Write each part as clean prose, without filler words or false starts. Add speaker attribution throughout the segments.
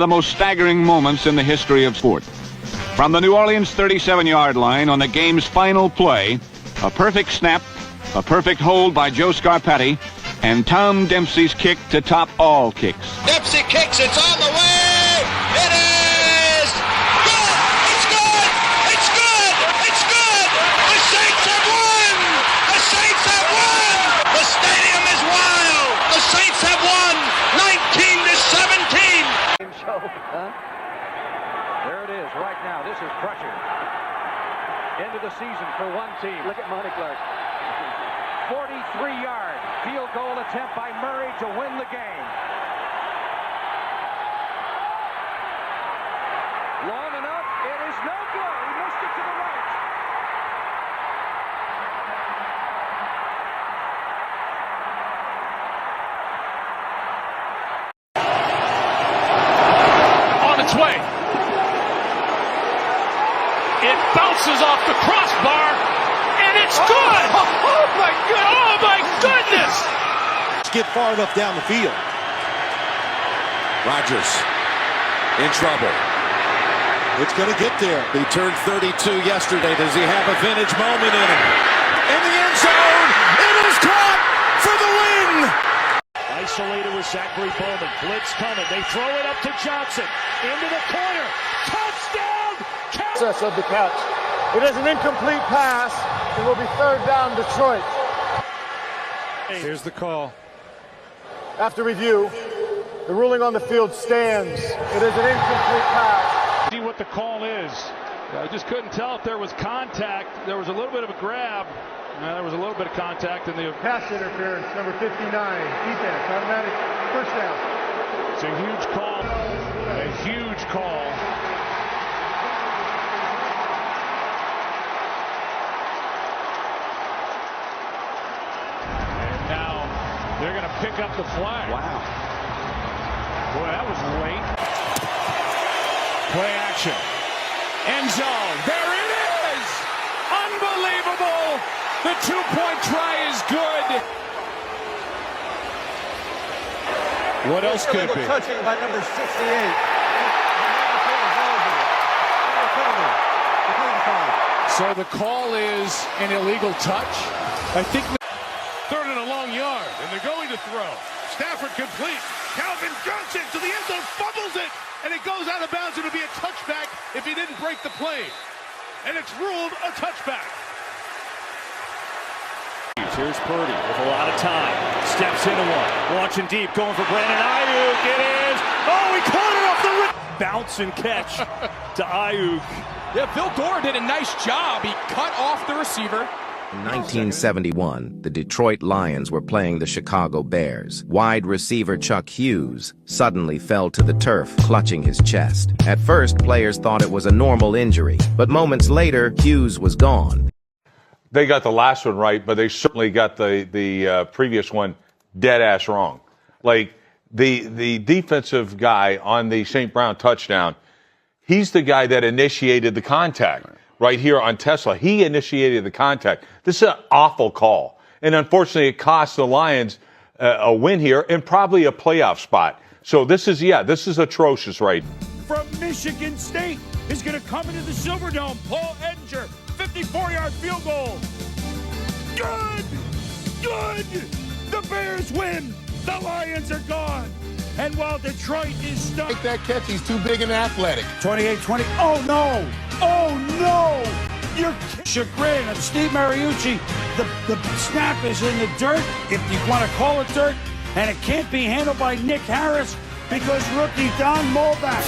Speaker 1: The most staggering moments in the history of sport. From the New Orleans 37-yard line on the game's final play, a perfect snap, a perfect hold by Joe Scarpati, and Tom Dempsey's kick to top all kicks.
Speaker 2: Dempsey kicks, it's on the way! It is! Good! It's good! It's good! It's good! The Saints have won! The Saints have won! The stadium is wild! The Saints have won 19-17!
Speaker 3: There it is right now. This is crushing. End of the season for one team. Look at Monty Clark. 43-yard field goal attempt by Murray to win the game. Long enough. It is no good. He missed it to the right.
Speaker 4: On its way. It bounces off the crossbar, and it's good! Oh my goodness! Oh my goodness!
Speaker 5: Get far enough down the field. Rodgers in trouble. It's going to get there. He turned 32 yesterday. Does he have a vintage moment in him? In the end zone, it is caught for the win!
Speaker 6: Isolated with Zachary Bowman. Blitz coming. They throw it up to Johnson. Into the corner. Touchdown!
Speaker 7: Of the catch. It is an incomplete pass. It will be third down, Detroit.
Speaker 6: Here's the call.
Speaker 7: After review, the ruling on the field stands. It is an incomplete pass.
Speaker 6: See what the call is.
Speaker 4: I just couldn't tell if there was contact. There was a little bit of a grab. There was a little bit of contact in the
Speaker 7: Pass interference, number 59. Defense, automatic first down.
Speaker 6: It's a huge call. A huge call. They're going to pick up the flag.
Speaker 5: Wow.
Speaker 6: Boy, that was late. Play action. End zone. There it is! Unbelievable! The two-point try is good. What else could it be?
Speaker 7: Touching by number 68.
Speaker 6: So the call is an illegal touch. I think.
Speaker 4: third and a long yard, and they're going to throw. Stafford complete. Calvin Johnson to the end zone, fumbles it, and it goes out of bounds. It'll be a touchback if he didn't break the play. And it's ruled a touchback.
Speaker 6: Here's Purdy with a lot of time. Steps into one. Launching deep, going for Brandon Ayuk. It is. Oh, he caught it off the rim. Bounce and catch to Ayuk.
Speaker 8: Yeah, Bill Gore did a nice job. He cut off the receiver.
Speaker 9: In 1971, the Detroit Lions were playing the Chicago Bears. Wide receiver Chuck Hughes suddenly fell to the turf, clutching his chest. At first, players thought it was a normal injury, but moments later, Hughes was gone.
Speaker 10: They got the last one right, but they certainly got the previous one dead-ass wrong. Like, the defensive guy on the St. Brown touchdown, he's the guy that initiated the contact. Right here on Tesla. He initiated the contact. This is an awful call. And unfortunately, it cost the Lions a win here and probably a playoff spot. So this is atrocious, right?
Speaker 6: From Michigan State is going to come into the Silverdome. Paul Edinger, 54-yard field goal. Good! Good! The Bears win. The Lions are gone. And while Detroit is stuck.
Speaker 5: Take that catch. He's too big and athletic.
Speaker 6: 28-20. Oh, no. Oh, no. You're chagrin of Steve Mariucci. The snap is in the dirt, if you want to call it dirt, and it can't be handled by Nick Harris because rookie Don Molback.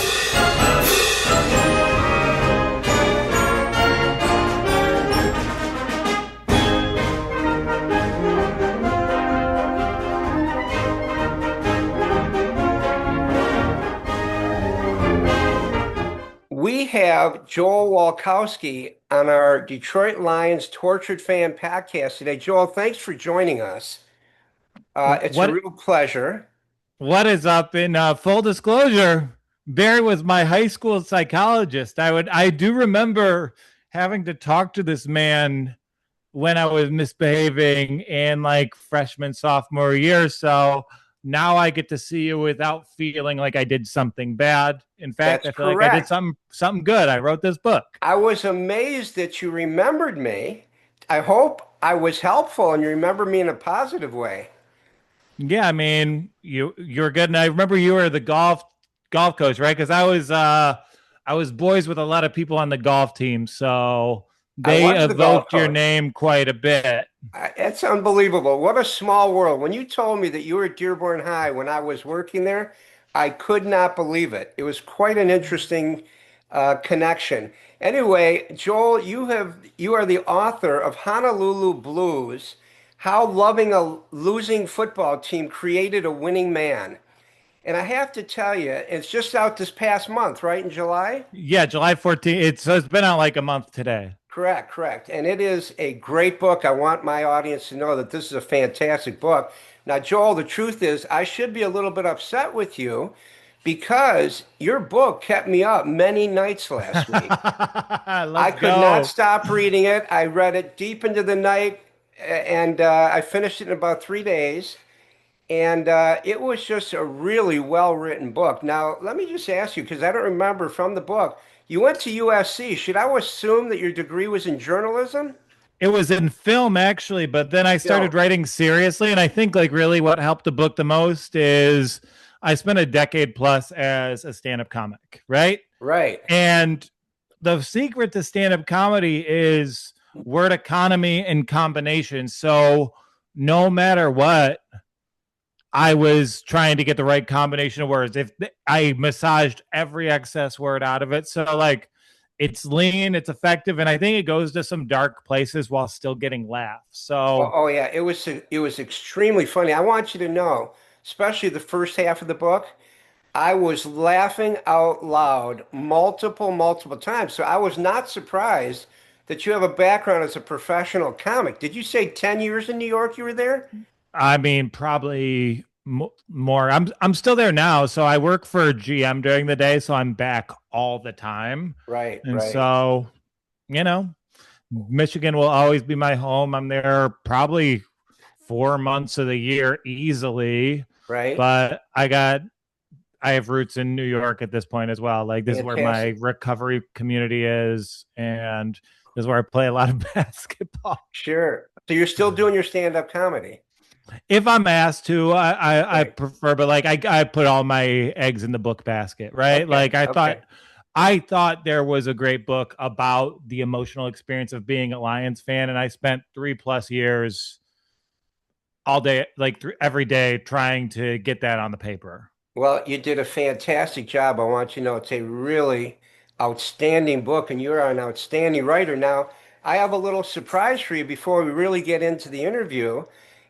Speaker 11: We have Joel Walkowski on our Detroit Lions Tortured Fan podcast today. Joel, thanks for joining us. It's a real pleasure.
Speaker 12: What is up? In full disclosure, Barry was my high school psychologist. I do remember having to talk to this man when I was misbehaving in like freshman, sophomore year. So now I get to see you without feeling like I did something bad. In fact,
Speaker 11: That's
Speaker 12: I feel like I did something good. I wrote this book.
Speaker 11: I was amazed that you remembered me. I hope I was helpful and you remember me in a positive way.
Speaker 12: Yeah, I mean, you're good, and I remember you were the golf coach, right? Because I was boys with a lot of people on the golf team, so
Speaker 11: I
Speaker 12: they
Speaker 11: was the golf
Speaker 12: evoked your
Speaker 11: coach.
Speaker 12: name quite a bit.
Speaker 11: It's unbelievable. What a small world. When you told me that you were at Dearborn High when I was working there, I could not believe it. It was quite an interesting connection. Anyway, Joel, you are the author of Honolulu Blues, How Loving a Losing Football Team Created a Winning Man. And I have to tell you, it's just out this past month, right? In July?
Speaker 12: Yeah, July 14th. It's been out like a month today.
Speaker 11: Correct, correct. And it is a great book. I want my audience to know that this is a fantastic book. Now, Joel, the truth is, I should be a little bit upset with you because your book kept me up many nights last week. I could not stop reading it. I read it deep into the night and I finished it in about 3 days. And it was just a really well-written book. Now, let me just ask you, because I don't remember from the book, you went to USC. Should I assume that your degree was in journalism?
Speaker 12: It was in film, actually, but then I started writing seriously. And I think like really what helped the book the most is I spent a decade plus as a stand-up comic, right?
Speaker 11: Right.
Speaker 12: And the secret to stand-up comedy is word economy and combination. So no matter what, I was trying to get the right combination of words. If I massaged every excess word out of it. So like it's lean, it's effective, and I think it goes to some dark places while still getting laughs. So
Speaker 11: oh yeah, it was extremely funny. I want you to know, especially the first half of the book, I was laughing out loud multiple times. So I was not surprised that you have a background as a professional comic. Did you say 10 years in New York you were there?
Speaker 12: I mean, probably more. I'm still there now, so I work for GM during the day, so I'm back all the time.
Speaker 11: Right,
Speaker 12: and
Speaker 11: right.
Speaker 12: so, Michigan will always be my home. I'm there probably 4 months of the year easily.
Speaker 11: Right.
Speaker 12: But I have roots in New York at this point as well. Like this is where my recovery community is, and this is where I play a lot of basketball.
Speaker 11: Sure. So you're still doing your stand-up comedy?
Speaker 12: If I'm asked to, I prefer, but like I put all my eggs in the book basket, right?
Speaker 11: Okay,
Speaker 12: like I thought there was a great book about the emotional experience of being a Lions fan, and I spent 3+ years all day, like every day, trying to get that on the paper.
Speaker 11: Well, you did a fantastic job. I want you to know it's a really outstanding book, and you're an outstanding writer. Now, I have a little surprise for you before we really get into the interview.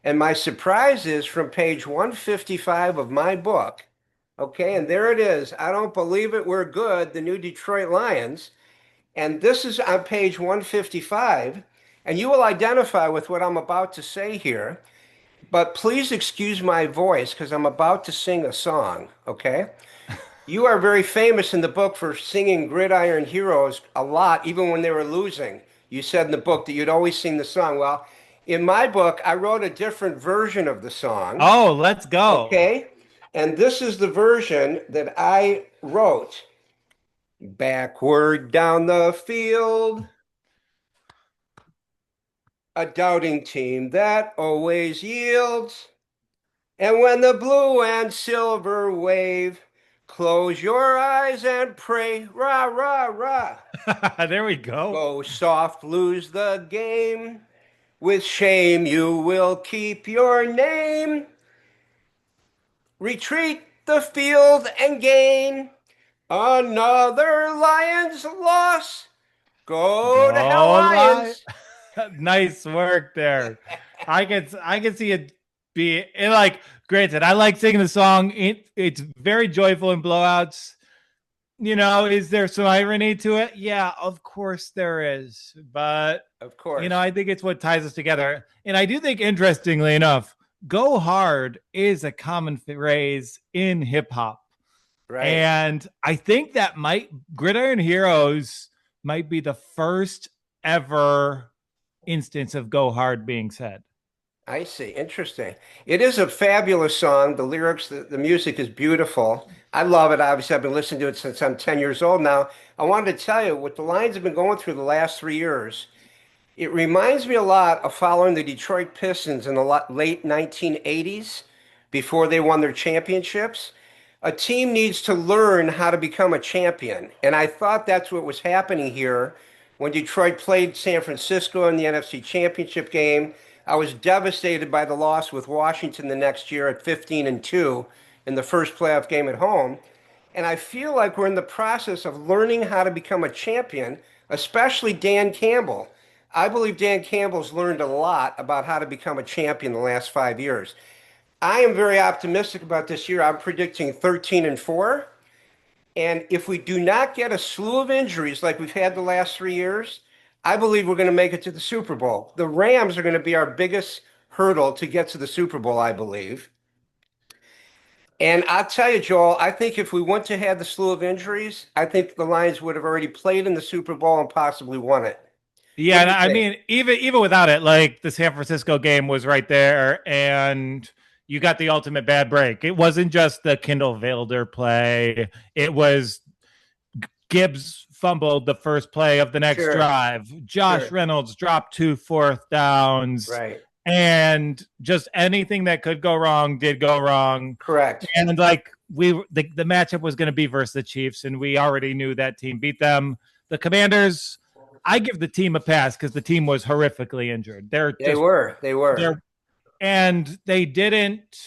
Speaker 11: And my surprise is from page 155 of my book. Okay, and there it is. I don't believe it. We're good. The new Detroit Lions. And this is on page 155. And you will identify with what I'm about to say here. But please excuse my voice because I'm about to sing a song, okay? You are very famous in the book for singing Gridiron Heroes a lot, even when they were losing. You said in the book that you'd always sing the song. Well, in my book, I wrote a different version of the song.
Speaker 12: Oh, let's go.
Speaker 11: Okay? And this is the version that I wrote. Backward down the field, a doubting team that always yields. And when the blue and silver wave, close your eyes and pray, rah, rah, rah.
Speaker 12: There we go.
Speaker 11: Go soft, lose the game. With shame, you will keep your name. Retreat the field and gain another Lions loss. Go to hell, Lions.
Speaker 12: Nice work there. I can see it be like, granted, I like singing the song. It's very joyful in blowouts. Is there some irony to it? Yeah, of course there is. But
Speaker 11: of course,
Speaker 12: I think it's what ties us together. And I do think, interestingly enough, go hard is a common phrase in hip hop.
Speaker 11: Right.
Speaker 12: And I think that Gridiron Heroes might be the first ever instance of go hard being said.
Speaker 11: I see. Interesting. It is a fabulous song. The lyrics, the music is beautiful. I love it. Obviously, I've been listening to it since I'm 10 years old now. I wanted to tell you what the Lions have been going through the last 3 years. It reminds me a lot of following the Detroit Pistons in the late 1980s before they won their championships. A team needs to learn how to become a champion. And I thought that's what was happening here when Detroit played San Francisco in the NFC Championship game. I was devastated by the loss with Washington the next year at 15-2 in the first playoff game at home. And I feel like we're in the process of learning how to become a champion, especially Dan Campbell. I believe Dan Campbell's learned a lot about how to become a champion the last 5 years. I am very optimistic about this year. I'm predicting 13-4. And if we do not get a slew of injuries like we've had the last 3 years, I believe we're going to make it to the Super Bowl. The Rams are going to be our biggest hurdle to get to the Super Bowl, I believe. And I'll tell you, Joel, I think if we went to have the slew of injuries, I think the Lions would have already played in the Super Bowl and possibly won it.
Speaker 12: Yeah, and I mean, even without it, like the San Francisco game was right there, and you got the ultimate bad break. It wasn't just the Kindle Vilder play; it was Gibbs fumbled the first play of the next drive. Josh Reynolds dropped 2 fourth downs.
Speaker 11: Right.
Speaker 12: And just anything that could go wrong did go wrong.
Speaker 11: Correct.
Speaker 12: And like the matchup was going to be versus the Chiefs, and we already knew that team beat them. The Commanders, I give the team a pass because the team was horrifically injured.
Speaker 11: They were.
Speaker 12: And they didn't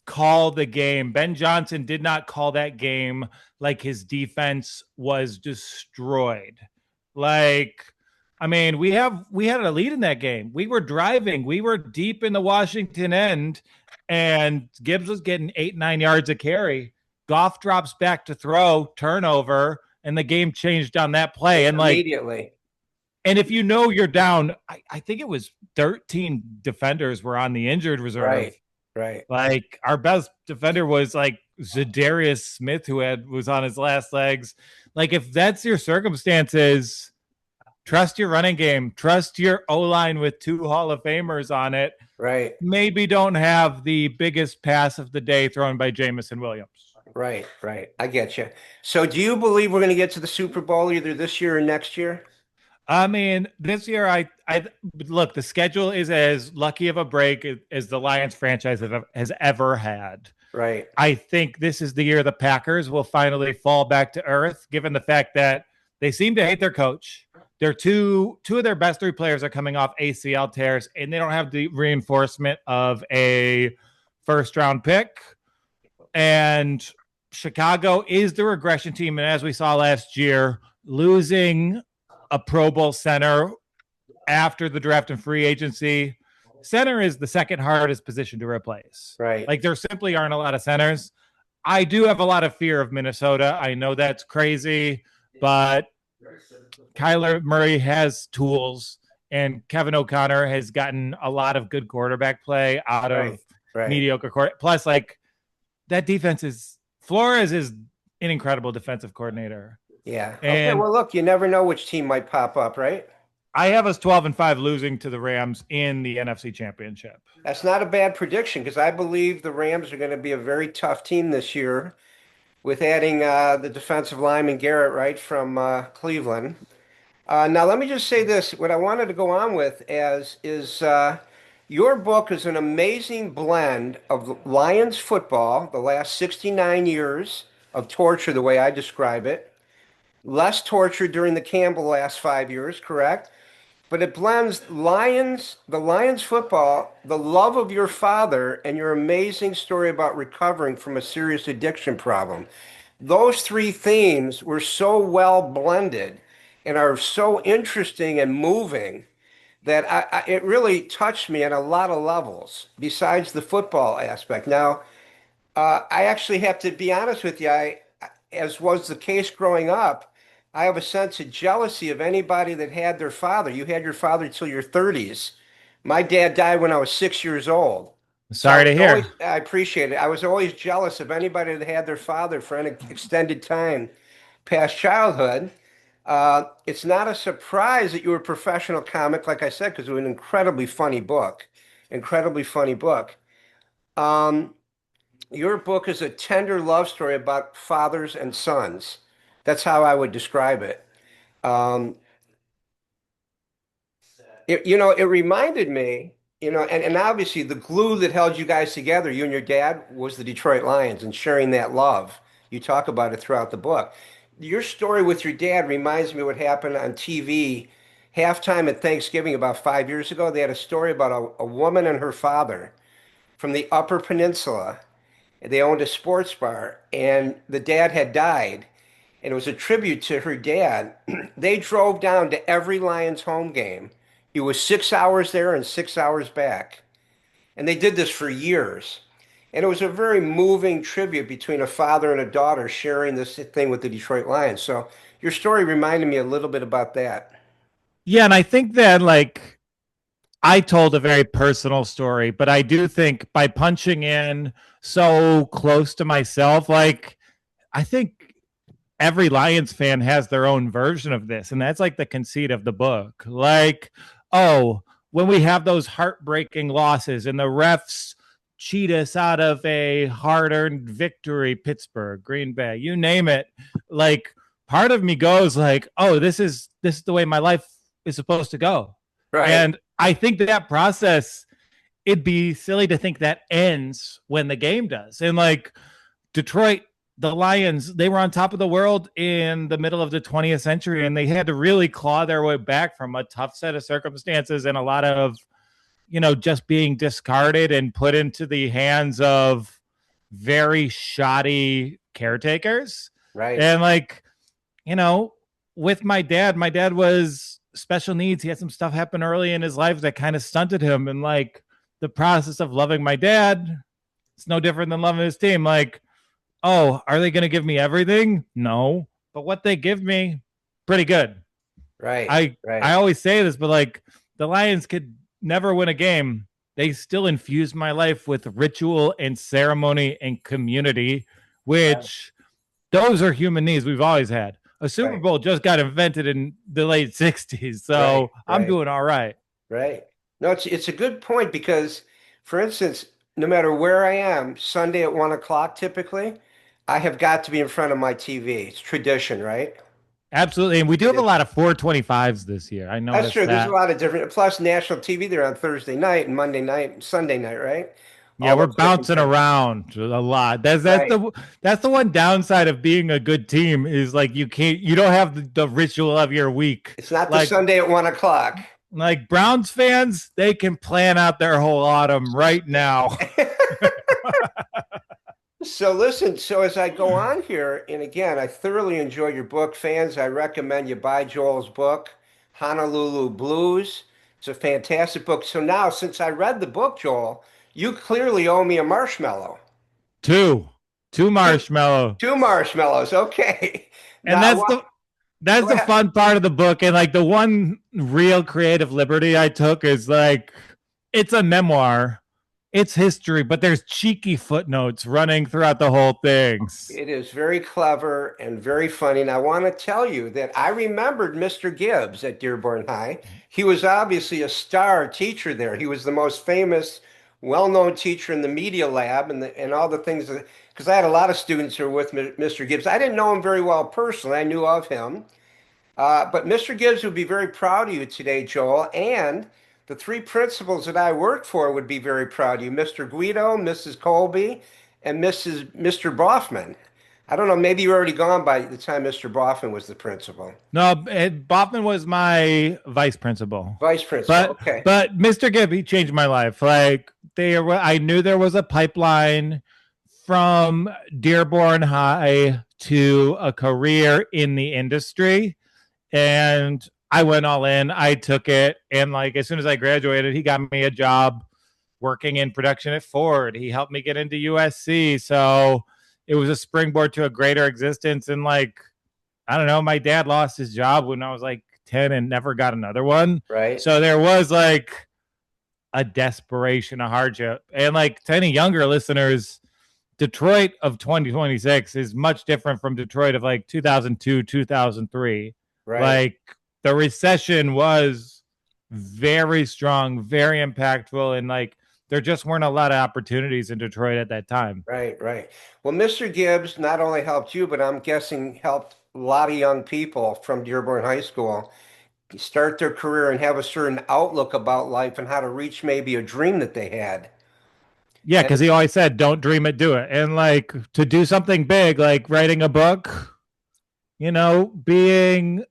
Speaker 12: call the game. Ben Johnson did not call that game like his defense was destroyed. Like, I mean, we had a lead in that game. We were driving. We were deep in the Washington end, and Gibbs was getting 8-9 yards a carry. Goff drops back to throw, turnover, and the game changed on that play. And
Speaker 11: immediately.
Speaker 12: And if you know you're down, I think it was 13 defenders were on the injured reserve.
Speaker 11: Right.
Speaker 12: Like our best defender was like Zadarius Smith, who was on his last legs. Like if that's your circumstances, trust your running game. Trust your O-line with 2 Hall of Famers on it.
Speaker 11: Right.
Speaker 12: Maybe don't have the biggest pass of the day thrown by Jamison Williams.
Speaker 11: Right. I get you. So do you believe we're going to get to the Super Bowl either this year or next year?
Speaker 12: I mean, this year, I look, the schedule is as lucky of a break as the Lions franchise has ever had.
Speaker 11: Right.
Speaker 12: I think this is the year the Packers will finally fall back to earth, given the fact that they seem to hate their coach. Their two of their best 3 players are coming off ACL tears, and they don't have the reinforcement of a first-round pick. And Chicago is the regression team, and as we saw last year, losing a Pro Bowl center after the draft and free agency. Center is the second hardest position to replace.
Speaker 11: Right.
Speaker 12: Like there simply aren't a lot of centers. I do have a lot of fear of Minnesota. I know that's crazy, but Kyler Murray has tools, and Kevin O'Connor has gotten a lot of good quarterback play out of mediocre quarterback. Plus, like that defense Flores is an incredible defensive coordinator.
Speaker 11: Yeah. Okay, well, look, you never know which team might pop up, right?
Speaker 12: I have us 12-5 losing to the Rams in the NFC Championship.
Speaker 11: That's not a bad prediction because I believe the Rams are going to be a very tough team this year with adding the defensive lineman Garrett, right, from Cleveland. Now, let me just say this. What I wanted to go on with is your book is an amazing blend of Lions football, the last 69 years of torture, the way I describe it. Less torture during the Campbell last 5 years, correct? But it blends the Lions football, the love of your father, and your amazing story about recovering from a serious addiction problem. Those 3 themes were so well blended and are so interesting and moving that it really touched me on a lot of levels besides the football aspect. Now, I actually have to be honest with you, as was the case growing up, I have a sense of jealousy of anybody that had their father. You had your father until your 30s. My dad died when I was 6 years old.
Speaker 12: Sorry to hear.
Speaker 11: I appreciate it. I was always jealous of anybody that had their father for an extended time past childhood. It's not a surprise that you were a professional comic, like I said, because it was an incredibly funny book. Incredibly funny book. Um, your book is a tender love story about fathers and sons. That's how I would describe it. Um, it reminded me, and obviously the glue that held you guys together, you and your dad, was the Detroit Lions and sharing that love. You talk about it throughout the book. Your story with your dad reminds me of what happened on TV halftime at Thanksgiving about 5 years ago. They had a story about a woman and her father from the Upper Peninsula. They owned a sports bar, and the dad had died, and it was a tribute to her dad. They drove down to every Lions home game. It was 6 hours there and 6 hours back. And they did this for years. And it was a very moving tribute between a father and a daughter sharing this thing with the Detroit Lions. So your story reminded me a little bit about that.
Speaker 12: Yeah, and I think that like I told a very personal story, but I do think by punching in so close to myself, like I think every Lions fan has their own version of this, and that's like the conceit of the book. Like, oh, when we have those heartbreaking losses and the refs cheat us out of a hard-earned victory, Pittsburgh, Green Bay, you name it, like part of me goes like, oh, this is the way my life is supposed to go.
Speaker 11: Right.
Speaker 12: And I think that process, it'd be silly to think that ends when the game does. And like Detroit, the Lions, they were on top of the world in the middle of the 20th century, and they had to really claw their way back from a tough set of circumstances and a lot of, just being discarded and put into the hands of very shoddy caretakers.
Speaker 11: Right.
Speaker 12: And like, with my dad was special needs. He had some stuff happen early in his life that kind of stunted him. And like the process of loving my dad, it's no different than loving his team. Like, oh, are they going to give me everything? No. But what they give me, pretty good.
Speaker 11: Right.
Speaker 12: I always say this, but like the Lions could never win a game. They still infuse my life with ritual and ceremony and community, which those are human needs we've always had. A Super Bowl just got invented in the late 60s, so I'm doing all right.
Speaker 11: Right. No, it's a good point because, for instance, no matter where I am, Sunday at 1 o'clock typically, I have got to be in front of my TV. It's tradition, right?
Speaker 12: Absolutely. And we do have a lot of 425s this year. I know
Speaker 11: That's true. There's a lot of different, plus national TV there on Thursday night and Monday night and Sunday night, right?
Speaker 12: Yeah, we're bouncing around a lot. That's the one downside of being a good team is like you don't have the ritual of your week.
Speaker 11: It's not the Sunday at 1 o'clock.
Speaker 12: Like Browns fans, they can plan out their whole autumn right now.
Speaker 11: So listen, so as I go on here, and again, I thoroughly enjoy your book. Fans, I recommend you buy Joel's book, Honolulu Blues. It's a fantastic book. So now, since I read the book, Joel, you clearly owe me a marshmallow.
Speaker 12: Two marshmallows.
Speaker 11: Two marshmallows. Okay.
Speaker 12: And now, that's the fun part of the book. And like the one real creative liberty I took is like, it's a memoir. It's history, but there's cheeky footnotes running throughout the whole thing.
Speaker 11: It is very clever and very funny. And I want to tell you that I remembered Mr. Gibbs at Dearborn High. He was obviously a star teacher there. He was the most famous, well-known teacher in the media lab and all the things. Because I had a lot of students who were with Mr. Gibbs. I didn't know him very well personally. I knew of him. But Mr. Gibbs would be very proud of you today, Joel. And the three principals that I worked for would be very proud of you, Mr. Guido, Mrs. Colby, and Mr. Boffman. I don't know, maybe you were already gone by the time Mr. Boffman was the principal.
Speaker 12: No, Boffman was my vice principal.
Speaker 11: Vice principal, okay.
Speaker 12: But Mr. Gibb, he changed my life. Like I knew there was a pipeline from Dearborn High to a career in the industry. And I went all in. I took it. And like as soon as I graduated, he got me a job working in production at Ford. He helped me get into USC. So it was a springboard to a greater existence. And like, I don't know, my dad lost his job when I was like 10 and never got another one.
Speaker 11: Right.
Speaker 12: So there was like a desperation, a hardship. And like to any younger listeners, Detroit of 2026 is much different from Detroit of like 2002, 2003.
Speaker 11: Right.
Speaker 12: Like the recession was very strong, very impactful, and like there just weren't a lot of opportunities in Detroit at that time.
Speaker 11: Right, right. Well, Mr. Gibbs not only helped you, but I'm guessing helped a lot of young people from Dearborn High School start their career and have a certain outlook about life and how to reach maybe a dream that they had.
Speaker 12: Yeah, because he always said, "Don't dream it, do it." And like to do something big, like writing a book, you know, being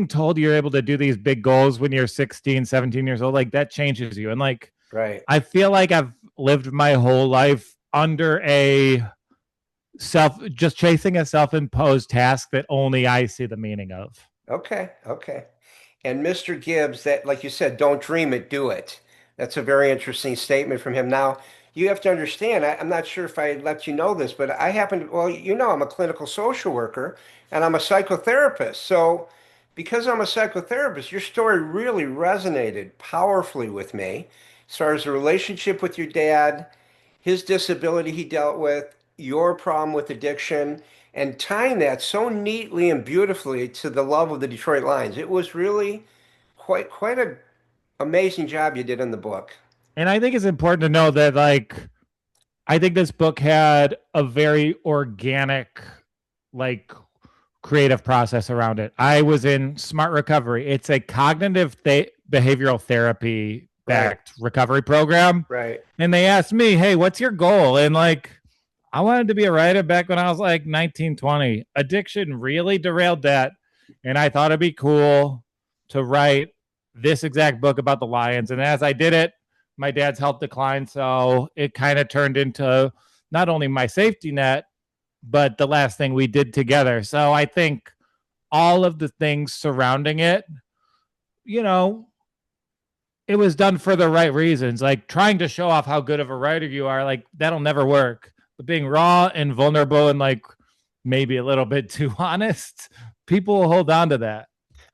Speaker 12: told you're able to do these big goals when you're 16, 17 years old, like that changes you. And like,
Speaker 11: right.
Speaker 12: I feel like I've lived my whole life under just chasing a self-imposed task that only I see the meaning of.
Speaker 11: Okay, okay. And Mr. Gibbs, that, like you said, don't dream it, do it. That's a very interesting statement from him. Now, you have to understand, I'm not sure if I let you know this, but I happen to, well, you know, I'm a clinical social worker and I'm a psychotherapist. So, because I'm a psychotherapist, your story really resonated powerfully with me as far as the relationship with your dad, his disability he dealt with, your problem with addiction, and tying that so neatly and beautifully to the love of the Detroit Lions. It was really quite a amazing job you did in the book.
Speaker 12: And I think it's important to know that like I think this book had a very organic like creative process around it. I was in Smart Recovery. It's a cognitive behavioral therapy backed recovery program.
Speaker 11: Right.
Speaker 12: And they asked me, "Hey, what's your goal?" And like I wanted to be a writer back when I was like 19, 20. Addiction really derailed that. And I thought it'd be cool to write this exact book about the Lions. And as I did it, my dad's health declined. So it kind of turned into not only my safety net, but the last thing we did together. So I think all of the things surrounding it, you know, it was done for the right reasons. Like trying to show off how good of a writer you are, like that'll never work. But being raw and vulnerable and like maybe a little bit too honest, people will hold on to that.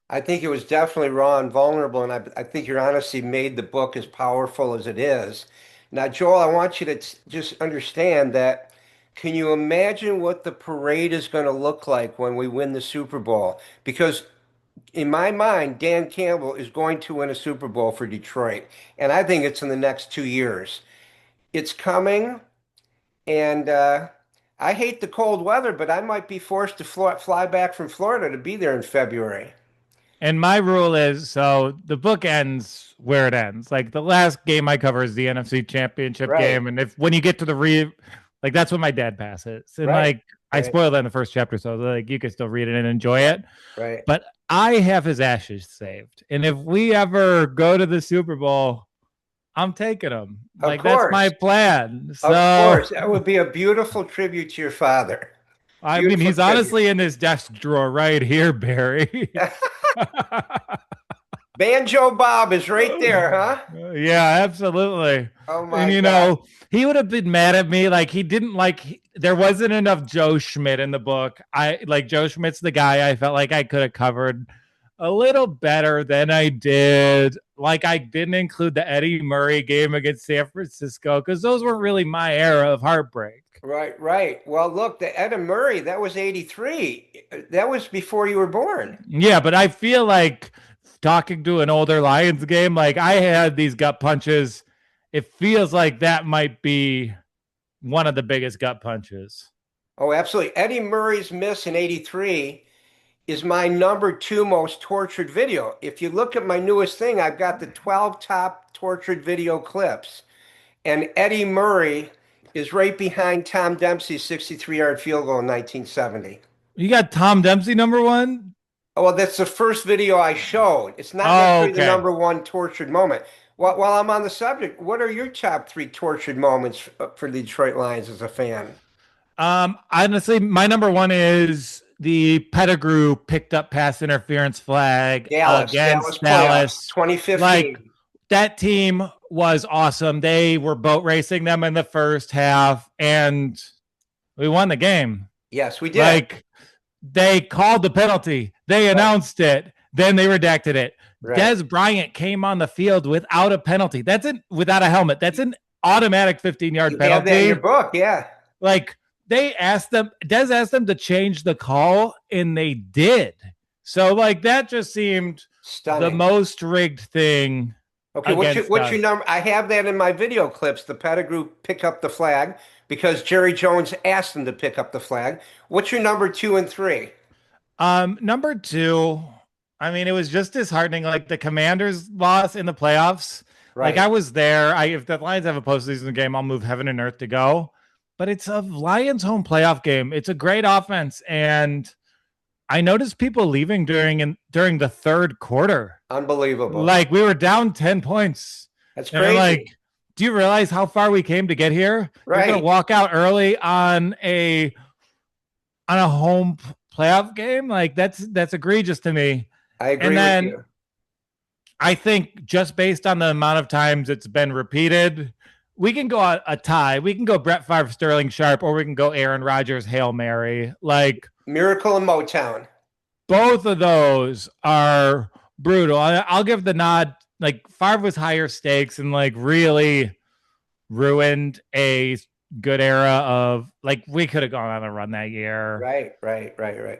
Speaker 11: I think it was definitely raw and vulnerable, and I think your honesty made the book as powerful as it is. Now, Joel, I want you to just understand that. Can you imagine what the parade is going to look like when we win the Super Bowl? Because in my mind, Dan Campbell is going to win a Super Bowl for Detroit, and I think it's in the next 2 years. It's coming. And I hate the cold weather, but I might be forced to fly back from Florida to be there in February.
Speaker 12: And my rule is, so the book ends where it ends. Like the last game I cover is the NFC Championship game, and if when you get to the like that's when my dad passes, and like I spoiled that in the first chapter, so like you can still read it and enjoy it.
Speaker 11: Right.
Speaker 12: But I have his ashes saved, and if we ever go to the Super Bowl, I'm taking them. Like that's my plan. So,
Speaker 11: of course, that would be a beautiful tribute to your father.
Speaker 12: I mean, he's honestly in this desk drawer right here, Barry.
Speaker 11: Banjo Bob is right there, huh?
Speaker 12: Yeah, absolutely.
Speaker 11: Oh my
Speaker 12: and you
Speaker 11: God.
Speaker 12: know, he would have been mad at me. Like he didn't like. There wasn't enough Joe Schmidt in the book. I like Joe Schmidt's the guy I felt like I could have covered a little better than I did. Like I didn't include the Eddie Murray game against San Francisco because those weren't really my era of heartbreak.
Speaker 11: Right, right. Well, look, the Eddie Murray, that was 83. That was before you were born.
Speaker 12: Yeah, but I feel like talking to an older Lions game, like I had these gut punches. It feels like that might be one of the biggest gut punches.
Speaker 11: Oh, absolutely. Eddie Murray's miss in 83 is my number 2 most tortured video. If you look at my newest thing, I've got the 12 top tortured video clips. And Eddie Murray is right behind Tom Dempsey's 63-yard field goal in 1970.
Speaker 12: You got Tom Dempsey number 1?
Speaker 11: Oh, well, that's the first video I showed. It's not necessarily the number 1 tortured moment. While I'm on the subject, what are your top 3 tortured moments for the Detroit Lions as a fan?
Speaker 12: Honestly, my number 1 is the Pettigrew picked up pass interference flag against Dallas
Speaker 11: 2015.
Speaker 12: Like that team was awesome. They were boat racing them in the first half, and we won the game.
Speaker 11: Yes, we did.
Speaker 12: Like they called the penalty, they announced it, then they redacted it. Des Bryant came on the field without a penalty. Without a helmet. That's an automatic 15-yard penalty.
Speaker 11: You have that in your book, yeah.
Speaker 12: Like Des asked them to change the call, and they did. So like that just seemed
Speaker 11: Stunning.
Speaker 12: the most rigged thing.
Speaker 11: Okay, what's your number? I have that in my video clips. The Pettigrew pick up the flag because Jerry Jones asked them to pick up the flag. What's your number 2 and 3?
Speaker 12: Number 2, I mean, it was just disheartening. Like the Commanders loss in the playoffs.
Speaker 11: Right.
Speaker 12: Like I was there. If the Lions have a postseason game, I'll move heaven and earth to go. But it's a Lions home playoff game. It's a great offense, and I noticed people leaving during the third quarter.
Speaker 11: Unbelievable.
Speaker 12: Like we were down 10 points.
Speaker 11: That's crazy.
Speaker 12: Like, do you realize how far we came to get here?
Speaker 11: Right.
Speaker 12: You're gonna walk out early on a home playoff game. Like that's egregious to me.
Speaker 11: I agree with you.
Speaker 12: I think just based on the amount of times it's been repeated, we can go a tie. We can go Brett Favre, Sterling Sharp, or we can go Aaron Rodgers, Hail Mary. Like
Speaker 11: Miracle in Motown.
Speaker 12: Both of those are brutal. I'll give the nod. Like Favre was higher stakes and like really ruined a good era of like we could have gone on a run that year.
Speaker 11: Right.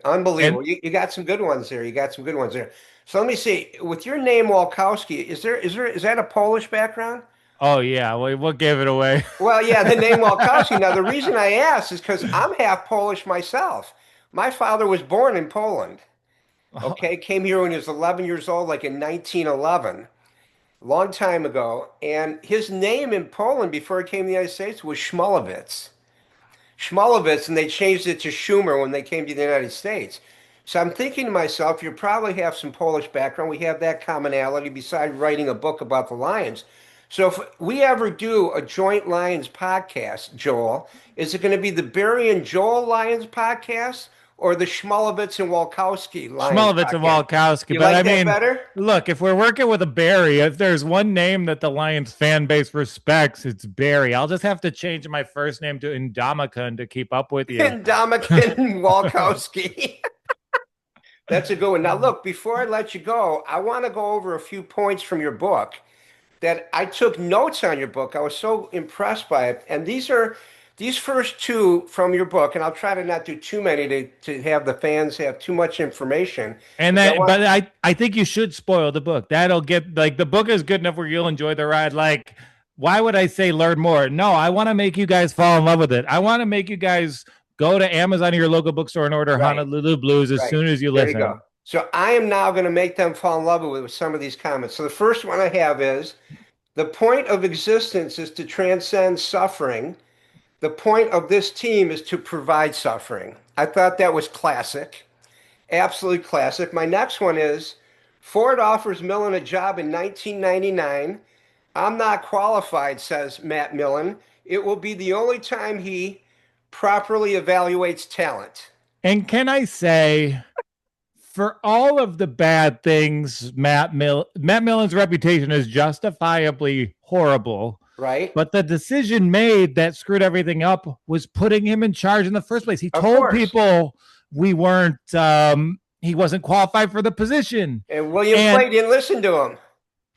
Speaker 11: Unbelievable. You got some good ones there. So let me see. With your name Walkowski, is that a Polish background?
Speaker 12: Oh yeah, we'll give it away.
Speaker 11: Well, yeah, the name Walkowski. Now the reason I asked is because I'm half Polish myself. My father was born in Poland. Okay, came here when he was 11 years old, like in 1911, long time ago. And his name in Poland before he came to the United States was Schmulowitz. And they changed it to Schumer when they came to the United States. So I'm thinking to myself, you probably have some Polish background. We have that commonality besides writing a book about the Lions. So if we ever do a joint Lions podcast, Joel, is it going to be the Barry and Joel Lions podcast or the Schmulowitz and Walkowski Lions
Speaker 12: Schmulowitz and Walkowski.
Speaker 11: You
Speaker 12: but
Speaker 11: like
Speaker 12: I
Speaker 11: that
Speaker 12: mean,
Speaker 11: better?
Speaker 12: Look, if we're working with a Barry, if there's one name that the Lions fan base respects, it's Barry. I'll just have to change my first name to Indomitian to keep up with you.
Speaker 11: Indomitian Walkowski. That's a good one. Now, look, before I let you go, I want to go over a few points from your book that I took notes on your book. I was so impressed by it. And these first two from your book, and I'll try to not do too many to have the fans have too much information.
Speaker 12: And I think you should spoil the book. That'll get like the book is good enough where you'll enjoy the ride. Like, why would I say learn more? No, I want to make you guys fall in love with it. I want to make you guys go to Amazon or your local bookstore and order Honolulu Blues as soon as you listen.
Speaker 11: There you go. So I am now going to make them fall in love with some of these comments. So the first one I have is, the point of existence is to transcend suffering. The point of this team is to provide suffering. I thought that was classic. Absolutely classic. My next one is, Ford offers Millen a job in 1999. I'm not qualified, says Matt Millen. It will be the only time he properly evaluates talent.
Speaker 12: And can I say, for all of the bad things, Matt Millen's reputation is justifiably horrible.
Speaker 11: Right.
Speaker 12: But the decision made that screwed everything up was putting him in charge in the first place. He told people he wasn't qualified for the position.
Speaker 11: And William Clay didn't listen to him.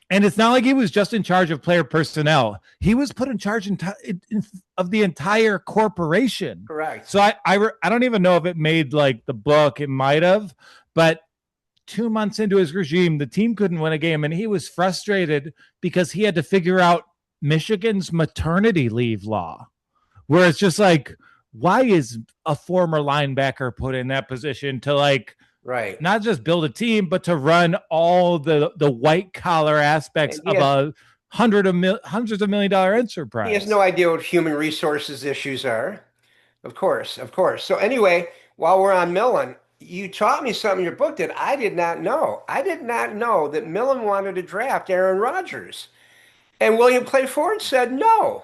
Speaker 12: And it's not like he was just in charge of player personnel. He was put in charge of the entire corporation.
Speaker 11: Correct.
Speaker 12: So I don't even know if it made like the book. It might have. But 2 months into his regime, the team couldn't win a game. And he was frustrated because he had to figure out Michigan's maternity leave law, where it's just like, why is a former linebacker put in that position to like, not just build a team, but to run all the white collar aspects of a hundreds of $1 million enterprise?
Speaker 11: He has no idea what human resources issues are. Of course. So anyway, while we're on Millen, you taught me something in your book that I did not know. I did not know that Millen wanted to draft Aaron Rodgers. And William Clay Ford said no.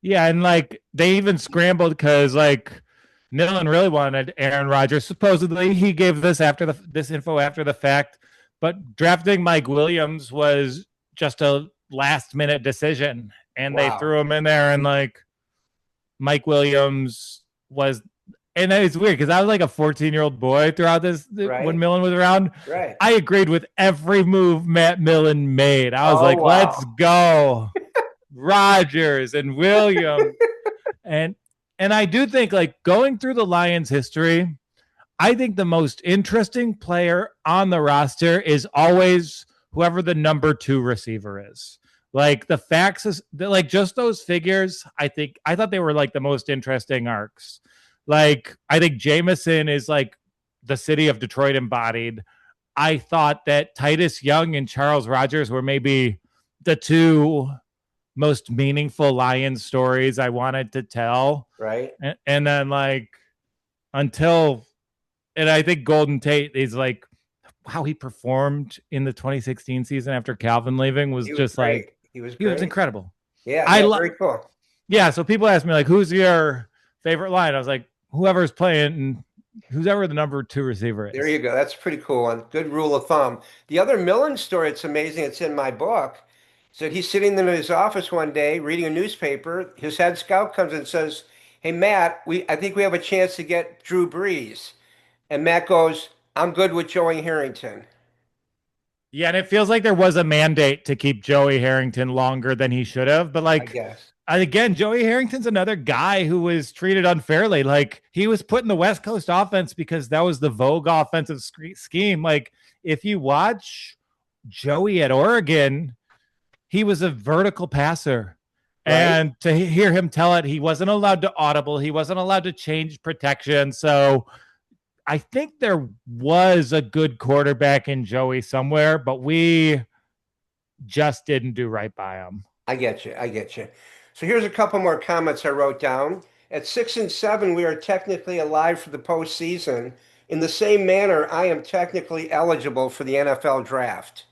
Speaker 12: Yeah, and like they even scrambled because like Millen really wanted Aaron Rodgers. Supposedly, he gave this info after the fact, but drafting Mike Williams was just a last-minute decision, and they threw him in there. And like Mike Williams was, and it's weird because I was like a 14-year-old boy throughout this when Millen was around.
Speaker 11: Right.
Speaker 12: I agreed with every move Matt Millen made. I was like, let's go. Rodgers and Williams. and I do think like going through the Lions history, I think the most interesting player on the roster is always whoever the number 2 receiver is. Like the facts is like just those figures. I thought they were like the most interesting arcs. Like I think Jameson is like the city of Detroit embodied. I thought that Titus Young and Charles Rogers were maybe the 2 most meaningful Lions stories I wanted to tell.
Speaker 11: Right.
Speaker 12: And then like until, and I think Golden Tate is like how he performed in the 2016 season after Calvin leaving was just
Speaker 11: great.
Speaker 12: like,
Speaker 11: he was
Speaker 12: incredible.
Speaker 11: Yeah, very cool.
Speaker 12: Yeah. So people ask me like, who's your favorite line? I was like, whoever's playing and whoever the number 2 receiver is.
Speaker 11: There you go. That's a pretty cool one. Good rule of thumb. The other Millen story, it's amazing. It's in my book. Said he's sitting in his office one day reading a newspaper. His head scout comes and says, "Hey Matt, I think we have a chance to get Drew Brees." And Matt goes, "I'm good with Joey Harrington."
Speaker 12: Yeah, and it feels like there was a mandate to keep Joey Harrington longer than he should have. But like,
Speaker 11: I guess.
Speaker 12: Again, Joey Harrington's another guy who was treated unfairly. Like he was put in the West Coast offense because that was the vogue offensive scheme. Like if you watch Joey at Oregon, he was a vertical passer. Right. And to hear him tell it, he wasn't allowed to audible. He wasn't allowed to change protection. So I think there was a good quarterback in Joey somewhere, but we just didn't do right by him.
Speaker 11: I get you. So here's a couple more comments I wrote down. At 6 and 7, we are technically alive for the postseason. In the same manner, I am technically eligible for the NFL draft.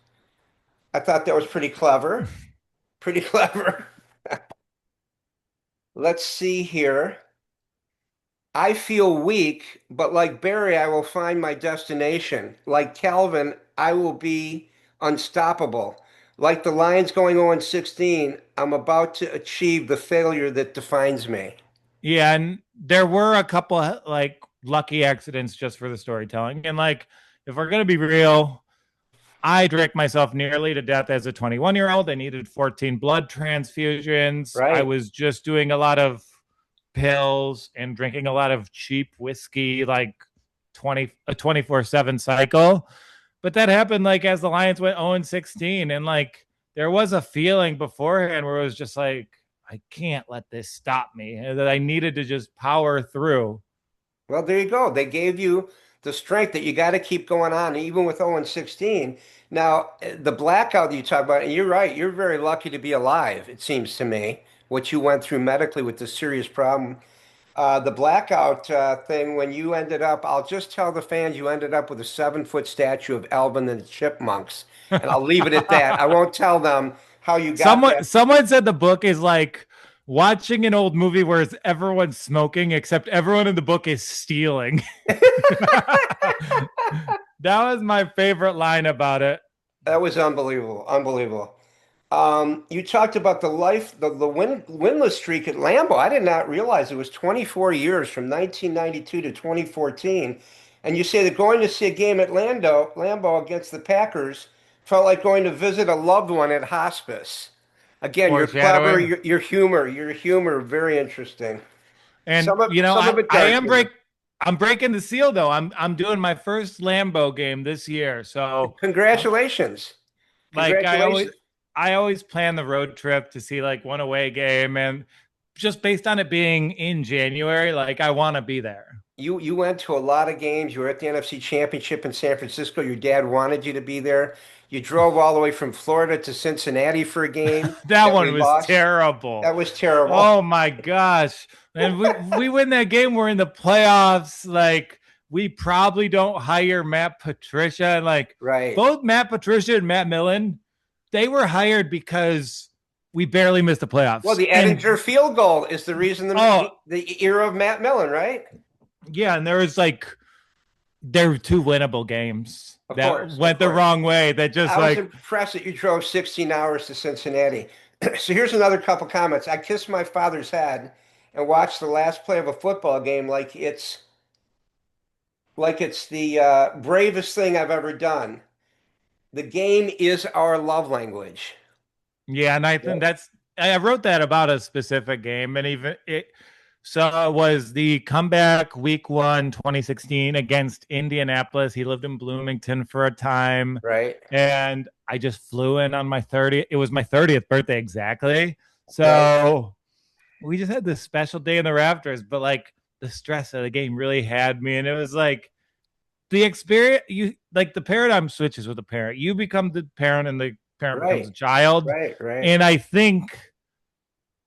Speaker 11: I thought that was pretty clever. Pretty clever. Let's see here. I feel weak, but like Barry, I will find my destination. Like Calvin, I will be unstoppable. Like the Lions going 0-16, I'm about to achieve the failure that defines me.
Speaker 12: Yeah, and there were a couple like lucky accidents just for the storytelling. And like, if we're gonna be real, I drank myself nearly to death as a 21-year-old. I needed 14 blood transfusions.
Speaker 11: Right.
Speaker 12: I was just doing a lot of pills and drinking a lot of cheap whiskey, like a 24/7 cycle. But that happened like as the Lions went 0-16. And like there was a feeling beforehand where it was just like, I can't let this stop me. And that I needed to just power through.
Speaker 11: Well, there you go. They gave you the strength that you got to keep going on, even with 0-16. Now, the blackout that you talk about, and you're right, you're very lucky to be alive, it seems to me, what you went through medically with this serious problem. The blackout thing, when you ended up, I'll just tell the fans you ended up with a 7-foot statue of Alvin and the Chipmunks. And I'll leave it at that. I won't tell them how you got that.
Speaker 12: Someone said the book is like watching an old movie where everyone's smoking, except everyone in the book is stealing. That was my favorite line about it.
Speaker 11: That was unbelievable. Unbelievable. You talked about the winless streak at Lambeau. I did not realize it was 24 years from 1992 to 2014. And you say that going to see a game at Lambeau against the Packers felt like going to visit a loved one at hospice. Again, you're clever, your humor, very interesting.
Speaker 12: And I'm breaking the seal though. I'm doing my first Lambeau game this year. So
Speaker 11: congratulations.
Speaker 12: Like I always plan the road trip to see like one away game, and just based on it being in January, like I want to be there.
Speaker 11: You went to a lot of games. You were at the NFC Championship in San Francisco. Your dad wanted you to be there. You drove all the way from Florida to Cincinnati for a game.
Speaker 12: that one was terrible.
Speaker 11: That was terrible.
Speaker 12: Oh my gosh. And we win that game. We're in the playoffs. Like we probably don't hire Matt Patricia. And like both Matt Patricia and Matt Millen, they were hired because we barely missed the playoffs.
Speaker 11: Well, the Edinger field goal is the reason the era of Matt Millen, right?
Speaker 12: Yeah, and there were two winnable games that went the wrong way. That just
Speaker 11: I was impressed that you drove 16 hours to Cincinnati. So here's another couple comments. I kissed my father's head and watched the last play of a football game like it's the bravest thing I've ever done. The game is our love language.
Speaker 12: Yeah, and I think I wrote that about a specific game, and even So it was the comeback week 1, 2016 against Indianapolis. He lived in Bloomington for a time.
Speaker 11: Right.
Speaker 12: And I just flew in on my 30th. It was my 30th birthday exactly. So we just had this special day in the rafters, but like the stress of the game really had me. And it was like the experience, the paradigm switches with the parent. You become the parent and the parent becomes a child.
Speaker 11: Right.
Speaker 12: And I think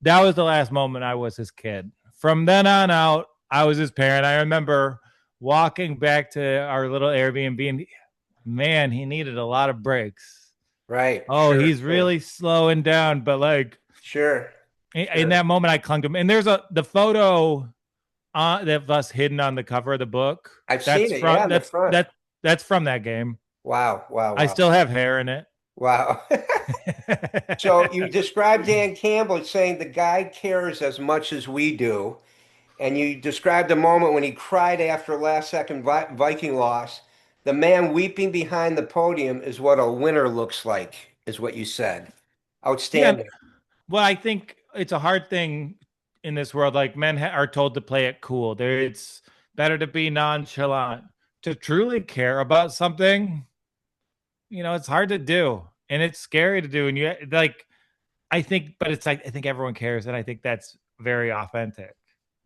Speaker 12: that was the last moment I was his kid. From then on out, I was his parent. I remember walking back to our little Airbnb and man, he needed a lot of breaks.
Speaker 11: Right.
Speaker 12: Oh, he's really slowing down, but like in that moment I clung to him. And there's the photo that us hidden on the cover of the book.
Speaker 11: I've seen it.
Speaker 12: That's from that game.
Speaker 11: Wow.
Speaker 12: I still have hair in it.
Speaker 11: Wow. So you described Dan Campbell saying the guy cares as much as we do. And you described a moment when he cried after a last second Viking loss. The man weeping behind the podium is what a winner looks like, is what you said. Outstanding.
Speaker 12: Yeah, well, I think it's a hard thing in this world. Like men are told to play it cool. It's better to be nonchalant. To truly care about something, it's hard to do. And it's scary to do. And you I think everyone cares. And I think that's very authentic.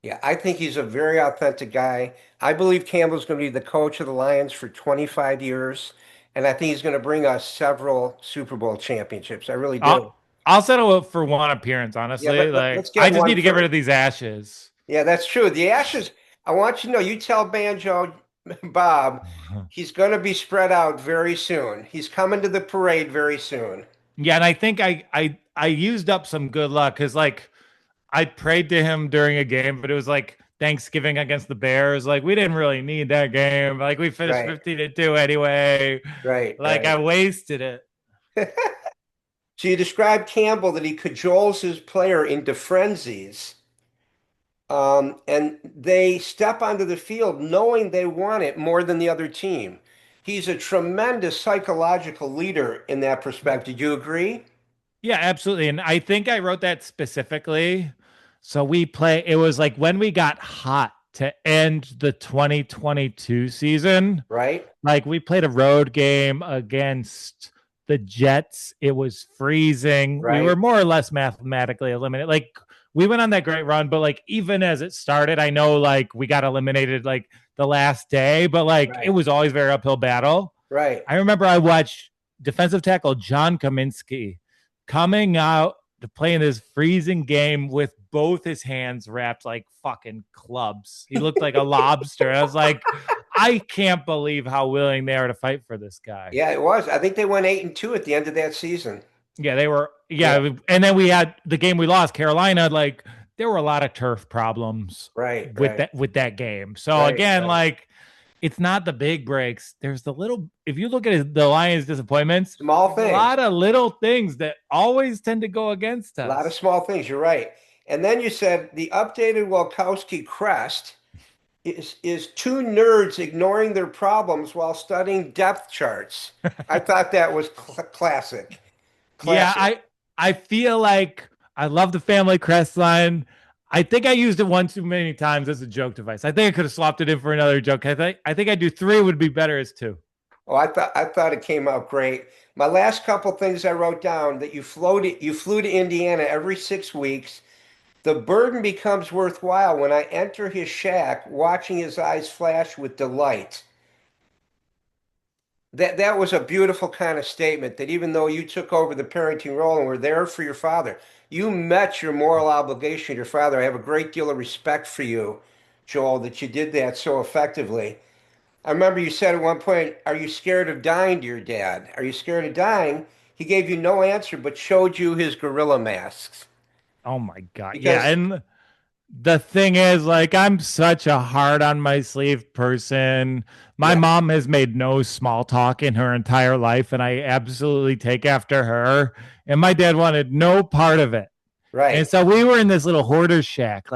Speaker 11: Yeah, I think he's a very authentic guy. I believe Campbell's going to be the coach of the Lions for 25 years. And I think he's going to bring us several Super Bowl championships. I really do.
Speaker 12: I'll settle for one appearance, honestly.
Speaker 11: Yeah,
Speaker 12: I just need to get rid of these ashes.
Speaker 11: Yeah, that's true. The ashes, I want you to know, you tell Banjo Bob, he's going to be spread out very soon. He's coming to the parade very soon.
Speaker 12: Yeah, and I think I used up some good luck because I prayed to him during a game, but it was like Thanksgiving against the Bears. Like we didn't really need that game. Like we finished 15-2 anyway.
Speaker 11: Right.
Speaker 12: I wasted it.
Speaker 11: So you described Campbell that he cajoles his player into frenzies. And they step onto the field knowing they want it more than the other team. He's a tremendous psychological leader in that perspective. Do you agree?
Speaker 12: Yeah, absolutely. And I think I wrote that specifically. So it was like when we got hot to end the 2022 season.
Speaker 11: Right.
Speaker 12: Like we played a road game against the Jets. It was freezing.
Speaker 11: Right.
Speaker 12: We were more or less mathematically eliminated. Like we went on that great run, but even as it started, I know we got eliminated the last day, but it was always very uphill battle.
Speaker 11: Right.
Speaker 12: I remember I watched defensive tackle John Kaminsky coming out to play in this freezing game with both his hands wrapped like fucking clubs. He looked like a lobster. I was like, I can't believe how willing they are to fight for this guy.
Speaker 11: Yeah, it was. I think they went 8-2 at the end of that season.
Speaker 12: Yeah, they were. Yeah. And then we had the game we lost, Carolina. There were a lot of turf problems with that game. So again, it's not the big breaks. There's the little, if you look at the Lions' disappointments,
Speaker 11: small things,
Speaker 12: a lot of little things that always tend to go against us.
Speaker 11: A lot of small things. You're right. And then you said the updated Walkowski crest is two nerds ignoring their problems while studying depth charts. I thought that was classic.
Speaker 12: Yeah, I feel like I love the family crest line. I think I used it one too many times as a joke device. I think I could have swapped it in for another joke. I think I do 3 would be better as 2.
Speaker 11: Oh, I thought it came out great. My last couple things I wrote down that you flew to Indiana every 6 weeks. The burden becomes worthwhile when I enter his shack, watching his eyes flash with delight. That was a beautiful kind of statement, that even though you took over the parenting role and were there for your father, you met your moral obligation to your father. I have a great deal of respect for you, Joel, that you did that so effectively. I remember you said at one point, "Are you scared of dying?" to your dad. Are you scared of dying? He gave you no answer, but showed you his gorilla masks.
Speaker 12: Oh my God. Yeah. And the thing is, I'm such a hard on my sleeve person. My mom has made no small talk in her entire life, and I absolutely take after her. And my dad wanted no part of it.
Speaker 11: Right.
Speaker 12: And so we were in this little hoarder shack.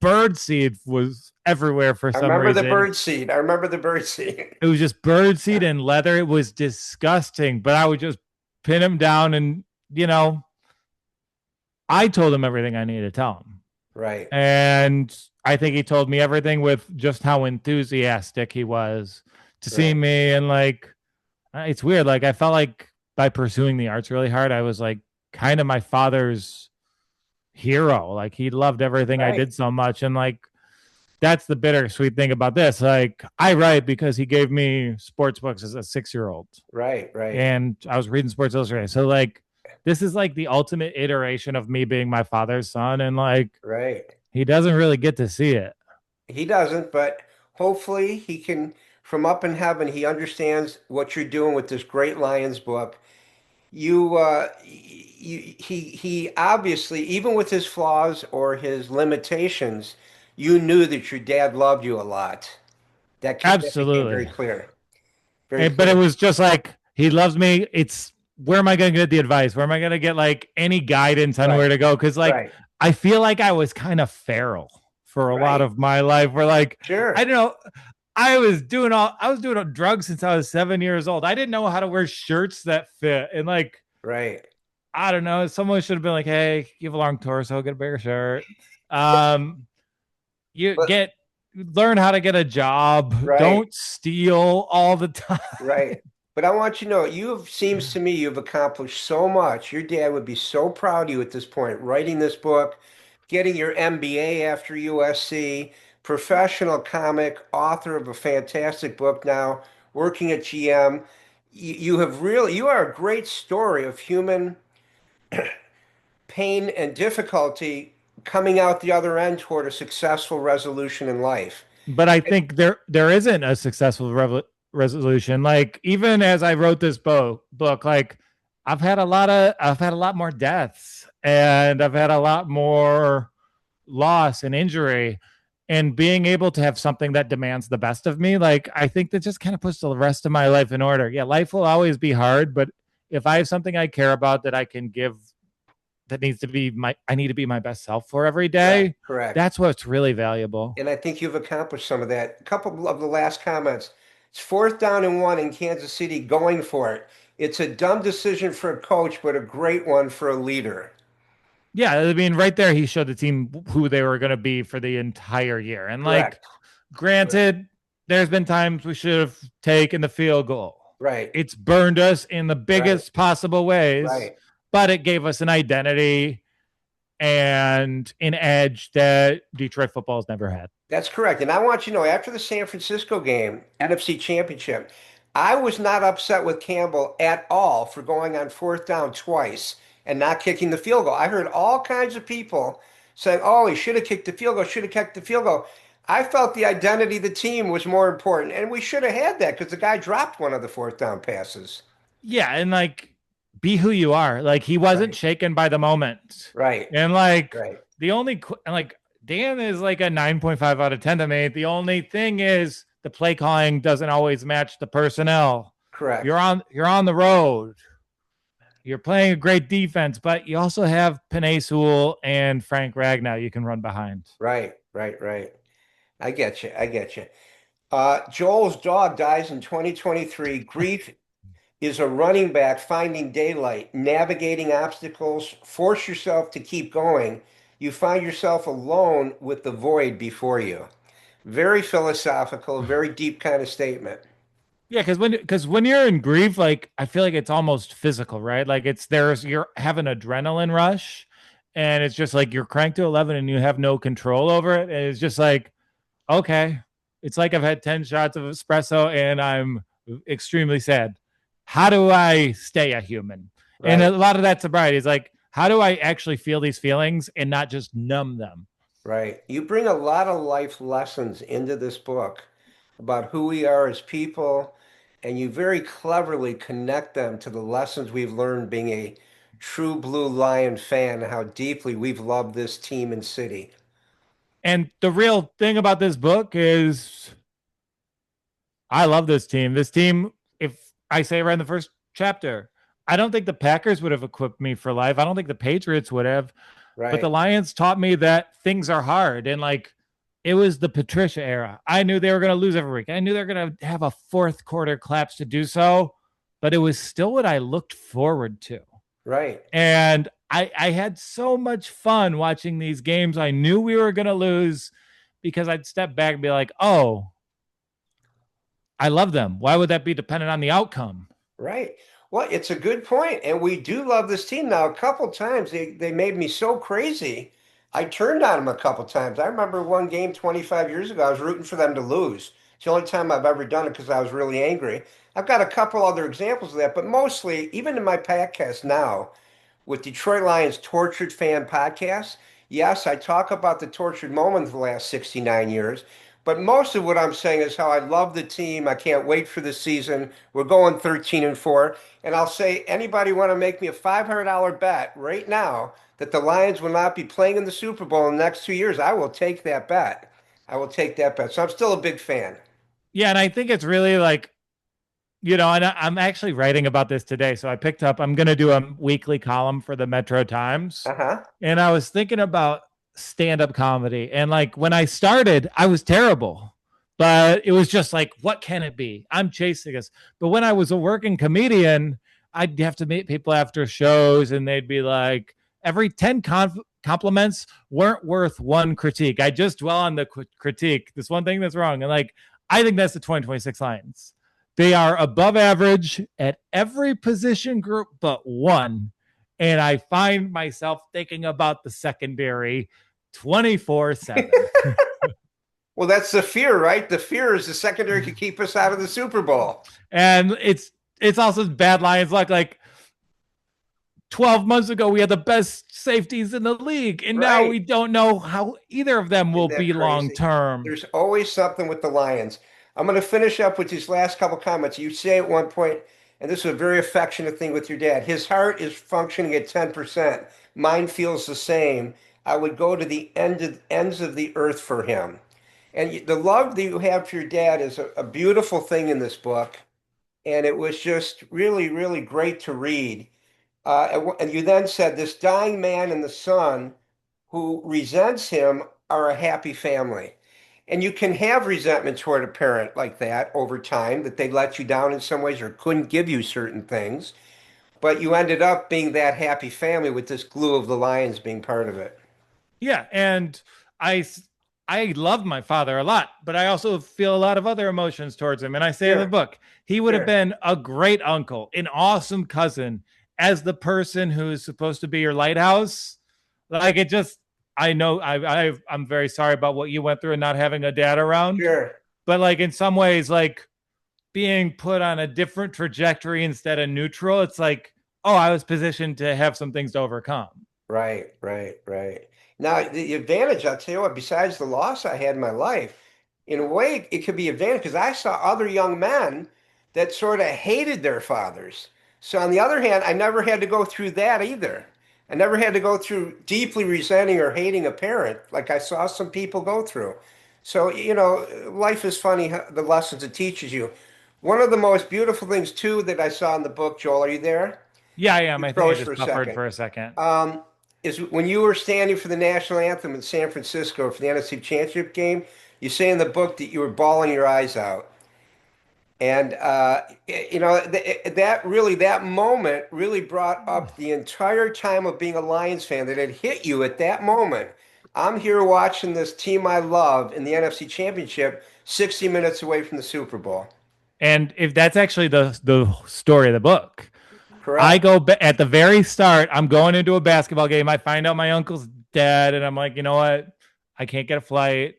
Speaker 12: Bird seed was everywhere for some reason.
Speaker 11: I remember the bird seed.
Speaker 12: It was just bird seed and leather. It was disgusting, but I would just pin him down and, I told him everything I needed to tell him.
Speaker 11: Right.
Speaker 12: And I think he told me everything with just how enthusiastic he was to see me. And like, it's weird. Like, I felt like by pursuing the arts really hard, I was like kind of my father's hero. Like, he loved everything I did so much. And like, that's the bittersweet thing about this. Like, I write because he gave me sports books as a 6-year-old.
Speaker 11: Right.
Speaker 12: And I was reading Sports Illustrated. So like, this is like the ultimate iteration of me being my father's son. And like, he doesn't really get to see it.
Speaker 11: He doesn't, but hopefully he can, from up in heaven, he understands what you're doing with this great Lions book. He obviously, even with his flaws or his limitations, you knew that your dad loved you a lot. That became very clear.
Speaker 12: But it was just like, he loves me. It's, where am I going to get the advice? Where am I going to get like any guidance on where to go? Because like, I feel like I was kind of feral for a lot of my life. Where like, I don't know, I was doing drugs since I was 7 years old. I didn't know how to wear shirts that fit. And like, I don't know, someone should have been like, hey, you have a long torso, get a bigger shirt. Learn how to get a job. Don't steal all the time.
Speaker 11: But I want you to know, seems to me you've accomplished so much. Your dad would be so proud of you at this point, writing this book, getting your MBA after USC, professional comic, author of a fantastic book now, working at GM. You are a great story of human pain and difficulty coming out the other end toward a successful resolution in life.
Speaker 12: But I think there isn't a successful resolution. Like, even as I wrote this book, like, I've had a lot more deaths, and I've had a lot more loss and injury, and being able to have something that demands the best of me, like, I think that just kind of puts the rest of my life in order. Yeah, life will always be hard, but if I have something I care about that I can give, that needs to be I need to be my best self for every day.
Speaker 11: Correct.
Speaker 12: That's what's really valuable.
Speaker 11: And I think you've accomplished some of that. A couple of the last comments. It's 4th down and 1 in Kansas City, going for it. It's a dumb decision for a coach, but a great one for a leader.
Speaker 12: Yeah, I mean, right there, he showed the team who they were going to be for the entire year. And like, granted, there's been times we should have taken the field goal. It's burned us in the biggest possible ways. But it gave us an identity and an edge that Detroit football has never had.
Speaker 11: That's correct. And I want you to know, after the San Francisco game, NFC Championship, I was not upset with Campbell at all for going on 4th down twice and not kicking the field goal. I heard all kinds of people saying, oh, he should have kicked the field goal, should have kicked the field goal. I felt the identity of the team was more important, and we should have had that because the guy dropped one of the 4th down passes.
Speaker 12: Yeah, and like, be who you are. Like, he wasn't shaken by the moment. And like, the only, like, Dan is like a 9.5 out of 10 to me. The only thing is the play calling doesn't always match the personnel. You're on the road. You're playing a great defense, but you also have Penei Sewell and Frank Ragnow you can run behind.
Speaker 11: Right. I get you. Joel's dog dies in 2023. Grief is a running back finding daylight, navigating obstacles. Force yourself to keep going. You find yourself alone with the void before you. Very philosophical, very deep kind of statement.
Speaker 12: Yeah, because when you're in grief, like, I feel like it's almost physical, right? Like, you're having an adrenaline rush, and it's just like you're cranked to 11 and you have no control over it. And it's just like, okay, it's like I've had 10 shots of espresso and I'm extremely sad. How do I stay a human? And a lot of that sobriety is like, how do I actually feel these feelings and not just numb them?
Speaker 11: Right. You bring a lot of life lessons into this book about who we are as people, and you very cleverly connect them to the lessons we've learned being a true Blue Lion fan, how deeply we've loved this team and city.
Speaker 12: And the real thing about this book is I love this team. This team, if I say right in the first chapter, I don't think the Packers would have equipped me for life. I don't think the Patriots would have. But the Lions taught me that things are hard. And like, it was the Patricia era. I knew they were going to lose every week. I knew they were going to have a 4th quarter collapse to do so. But it was still what I looked forward to.
Speaker 11: Right.
Speaker 12: And I had so much fun watching these games. I knew we were going to lose because I'd step back and be like, oh, I love them. Why would that be dependent on the outcome?
Speaker 11: Right. Well, it's a good point, and we do love this team now. A couple times they made me so crazy. I turned on them a couple times. I remember one game 25 years ago. I was rooting for them to lose. It's the only time I've ever done it because I was really angry. I've got a couple other examples of that, but mostly, even in my podcast now, with Detroit Lions Tortured Fan Podcast. Yes, I talk about the tortured moments of the last 69 years, but most of what I'm saying is how I love the team. I can't wait for the season. We're going 13-4. And I'll say, anybody want to make me a $500 bet right now that the Lions will not be playing in the Super Bowl in the next 2 years? I will take that bet. I will take that bet. So I'm still a big fan.
Speaker 12: Yeah, and I think it's really like, and I'm actually writing about this today. So I'm going to do a weekly column for the Metro Times.
Speaker 11: Uh-huh.
Speaker 12: And I was thinking about stand-up comedy. And like when I started, I was terrible. But it was just like, what can it be? I'm chasing us. But when I was a working comedian, I'd have to meet people after shows and they'd be like, every 10 compliments weren't worth one critique. I just dwell on the critique. This one thing that's wrong. And like, I think that's the 2026 Lions. They are above average at every position group but one. And I find myself thinking about the secondary 24/7.
Speaker 11: Well, that's the fear, right? The fear is the secondary could keep us out of the Super Bowl.
Speaker 12: And it's also bad Lions luck. Like 12 months ago, we had the best safeties in the league. And now we don't know how either of them will be long term.
Speaker 11: There's always something with the Lions. I'm going to finish up with these last couple comments. You say at one point, and this is a very affectionate thing with your dad, his heart is functioning at 10%. Mine feels the same. I would go to the ends of the earth for him. And the love that you have for your dad is a beautiful thing in this book. And it was just really, really great to read. And you then said, this dying man and the son who resents him are a happy family. And you can have resentment toward a parent like that over time, that they let you down in some ways or couldn't give you certain things. But you ended up being that happy family with this glue of the Lions being part of it.
Speaker 12: Yeah. And I love my father a lot, but I also feel a lot of other emotions towards him. And I say in the book, he would have been a great uncle, an awesome cousin, as the person who is supposed to be your lighthouse. Like it just, I know I'm very sorry about what you went through and not having a dad around.
Speaker 11: Sure.
Speaker 12: But like in some ways, like being put on a different trajectory instead of neutral, it's like, oh, I was positioned to have some things to overcome.
Speaker 11: Right. Now, the advantage, I'll tell you what, besides the loss I had in my life, in a way, it could be advantage because I saw other young men that sort of hated their fathers. So on the other hand, I never had to go through that either. I never had to go through deeply resenting or hating a parent like I saw some people go through. So, life is funny, the lessons it teaches you. One of the most beautiful things, too, that I saw in the book, Joel, are you there?
Speaker 12: Yeah, I am. I think I just buffered for a second.
Speaker 11: Is when you were standing for the national anthem in San Francisco for the NFC Championship game, you say in the book that you were bawling your eyes out. And, that moment really brought up the entire time of being a Lions fan that had hit you at that moment. I'm here watching this team I love in the NFC Championship 60 minutes away from the Super Bowl.
Speaker 12: And if that's actually the story of the book.
Speaker 11: Correct.
Speaker 12: I go at the very start, I'm going into a basketball game. I find out my uncle's dead, and I'm like, you know what? I can't get a flight.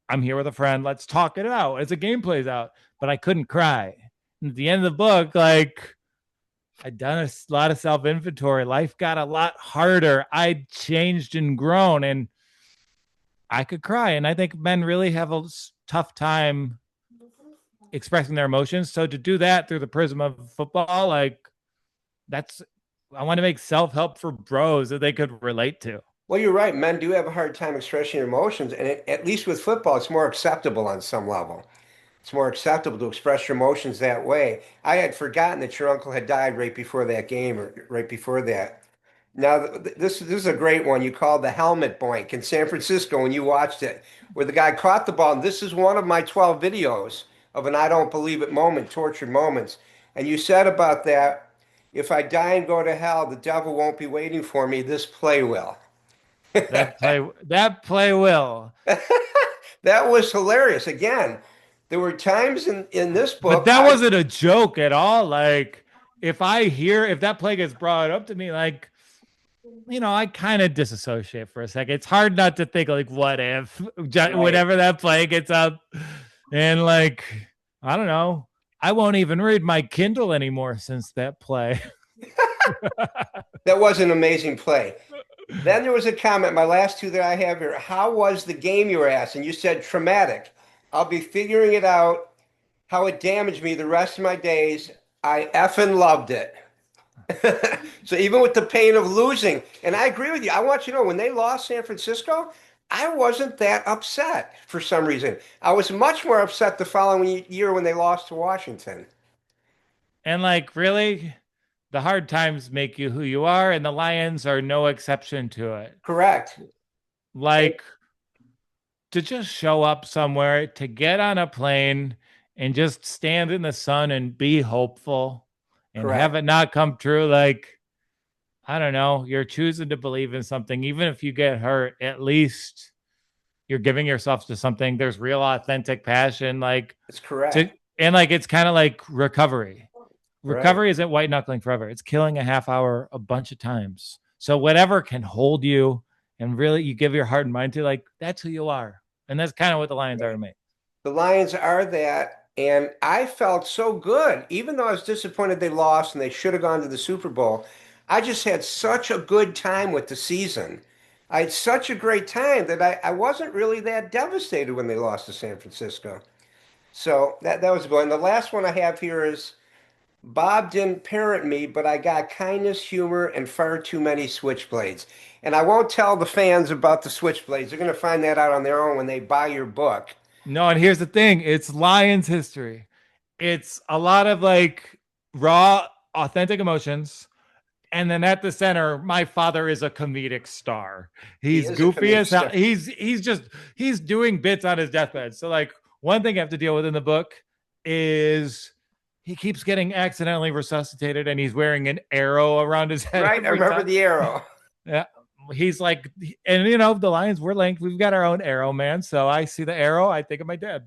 Speaker 12: I'm here with a friend. Let's talk it out as the game plays out. But I couldn't cry. And at the end of the book, like, I'd done a lot of self-inventory. Life got a lot harder. I'd changed and grown, and I could cry. And I think men really have a tough time expressing their emotions. So to do that through the prism of football, like, I want to make self-help for bros that they could relate to.
Speaker 11: Well, you're right. Men do have a hard time expressing emotions. And at least with football, it's more acceptable on some level. It's more acceptable to express your emotions that way. I had forgotten that your uncle had died right before that game or right before that. Now, this is a great one. You called the helmet boink in San Francisco when you watched it, where the guy caught the ball. And this is one of my 12 videos of an I don't believe it moment, tortured moments. And you said about that, if I die and go to hell, the devil won't be waiting for me. This play will.
Speaker 12: That play will.
Speaker 11: That was hilarious. Again, there were times in this book.
Speaker 12: But that wasn't a joke at all. Like, if that play gets brought up to me, like, I kind of disassociate for a second. It's hard not to think, like, what if, whenever that play gets up, and like, I don't know, I won't even read my Kindle anymore since that play.
Speaker 11: That was an amazing play. Then there was a comment, my last two that I have here. How was the game, you were asked? And you said traumatic. I'll be figuring it out, how it damaged me the rest of my days. I effing loved it. So even with the pain of losing, and I agree with you. I want you to know, when they lost San Francisco, I wasn't that upset for some reason. I was much more upset the following year when they lost to Washington.
Speaker 12: And like, really, the hard times make you who you are, and the Lions are no exception to it.
Speaker 11: Correct.
Speaker 12: Like, to just show up somewhere, to get on a plane and just stand in the sun and be hopeful and
Speaker 11: Correct.
Speaker 12: have it not come true. Like, I don't know, you're choosing to believe in something. Even if you get hurt, at least you're giving yourself to something. There's real authentic passion. Like,
Speaker 11: it's correct.
Speaker 12: And like, it's kind of like recovery. Recovery isn't white knuckling forever. It's killing a half hour a bunch of times. So whatever can hold you and really you give your heart and mind to, like, that's who you are. And that's kind of what the Lions are to me.
Speaker 11: The Lions are that. And I felt so good, even though I was disappointed they lost and they should have gone to the Super Bowl. I just had such a good time with the season. I had such a great time that I wasn't really that devastated when they lost to San Francisco. So that was good. And the last one I have here is, Bob didn't parent me, but I got kindness, humor, and far too many switchblades. And I won't tell the fans about the switchblades. They're going to find that out on their own when they buy your book.
Speaker 12: No, and here's the thing. It's Lions history. It's a lot of like raw, authentic emotions. And then at the center, my father is a comedic star. He's goofy as hell. He's doing bits on his deathbed. So like, one thing I have to deal with in the book is he keeps getting accidentally resuscitated and he's wearing an arrow around his head.
Speaker 11: Right. I remember the arrow.
Speaker 12: Yeah. He's like, and the Lions, we're linked. We've got our own arrow, man. So I see the arrow. I think of my dad.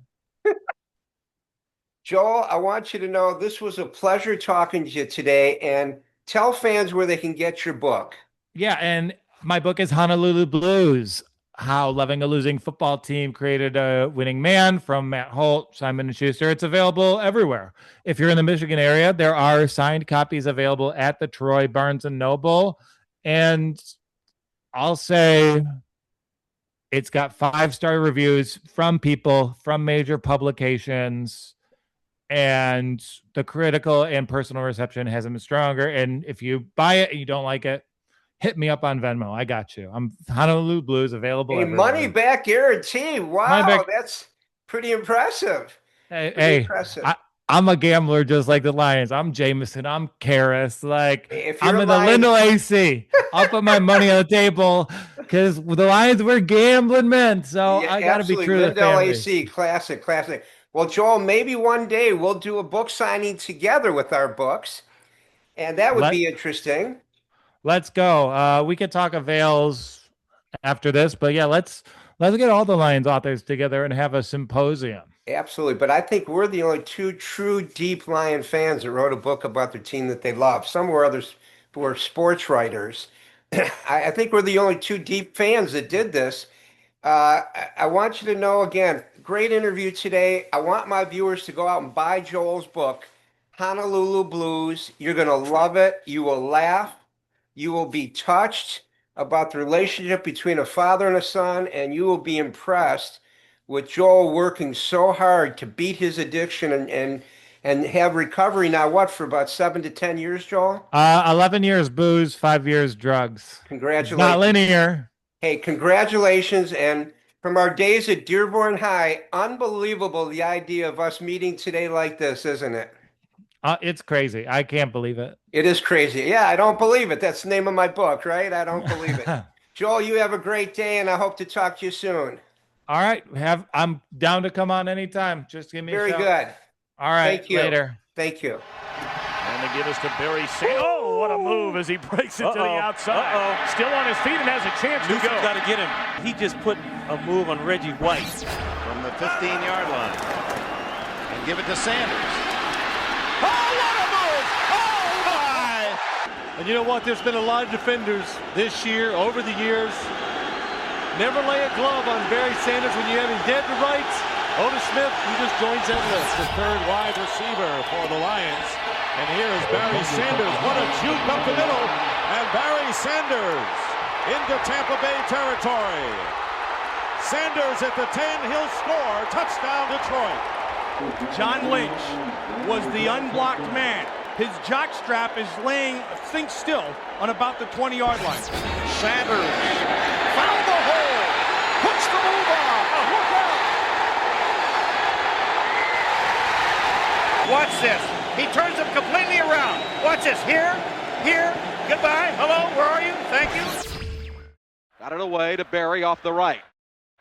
Speaker 11: Joel, I want you to know this was a pleasure talking to you today, and tell fans where they can get your book.
Speaker 12: Yeah. And my book is Honolulu Blues: How Loving a Losing Football Team Created a Winning Man, from Matt Holt, Simon & Schuster. It's available everywhere. If you're in the Michigan area, there are signed copies available at the Troy Barnes & Noble. And I'll say it's got 5-star reviews from people from major publications, and the critical and personal reception hasn't been stronger. And if you buy it and you don't like it, hit me up on Venmo. I got you. I'm Honolulu Blues, available.
Speaker 11: A money back guarantee. Wow, that's pretty impressive.
Speaker 12: Impressive. I'm a gambler just like the Lions. I'm Jameson. I'm Karras. Like, I'm in the Lindell AC. I'll put my money on the table because the Lions, we're gambling men. So I got to be true to the family.
Speaker 11: Lindell AC, classic. Well, Joel, maybe one day we'll do a book signing together with our books, and that would be interesting.
Speaker 12: Let's go. We could talk avails after this, but yeah, let's get all the Lions authors together and have a symposium.
Speaker 11: Absolutely. But I think we're the only two true deep Lion fans that wrote a book about their team that they love. Some were others who were sports writers. I think we're the only two deep fans that did this. I want you to know, again, great interview today. I want my viewers to go out and buy Joel's book, Honolulu Blues. You're going to love it. You will laugh. You will be touched about the relationship between a father and a son, and you will be impressed with Joel working so hard to beat his addiction and have recovery now, for about 7 to 10 years, Joel?
Speaker 12: 11 years booze, 5 years drugs.
Speaker 11: Congratulations.
Speaker 12: Not linear.
Speaker 11: Hey, congratulations. And from our days at Dearborn High, unbelievable the idea of us meeting today like this, isn't it?
Speaker 12: It's crazy. I can't believe it.
Speaker 11: It is crazy. Yeah, I don't believe it. That's the name of my book, right? I don't believe it. Joel, you have a great day, and I hope to talk to you soon.
Speaker 12: All right. I'm down to come on anytime. Just give me a shout.
Speaker 11: Very good.
Speaker 12: All right.
Speaker 11: Thank you.
Speaker 12: Later.
Speaker 11: Thank you.
Speaker 6: And they give us to Barry Sanders. Oh, what a move as he breaks it to the outside. Still on his feet and has a chance to go.
Speaker 5: Got to get him. He just put a move on Reggie White from the 15-yard line. And give it to Sanders.
Speaker 6: Oh, what a move! Oh, my!
Speaker 4: And you know what? There's been a lot of defenders this year, over the years. Never lay a glove on Barry Sanders when you have him dead to rights. Otis Smith, he just joins that list. The third wide receiver for the Lions. And here is Barry Sanders. What a juke up the middle. And Barry Sanders into Tampa Bay territory. Sanders at the 10, he'll score. Touchdown, Detroit.
Speaker 6: John Lynch was the unblocked man. His jockstrap is laying, think still, on about the 20-yard line.
Speaker 2: Sanders found the hole. Puts the move on. Look out. Watch this. He turns him completely around. Watch this. Here. Goodbye. Hello. Where are you? Thank you. Got it away to Barry off the right.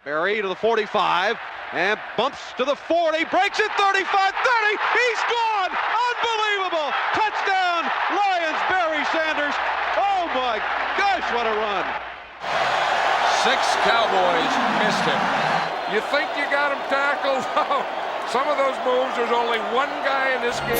Speaker 2: Barry to the 45 and bumps to the 40. Breaks it 35, 30. He's gone. Unbelievable. Touchdown. Lions. Barry Sanders. Oh my gosh, what a run.
Speaker 13: 6 Cowboys missed him. You think you got him tackled? Some of those moves, there's only one guy in this game.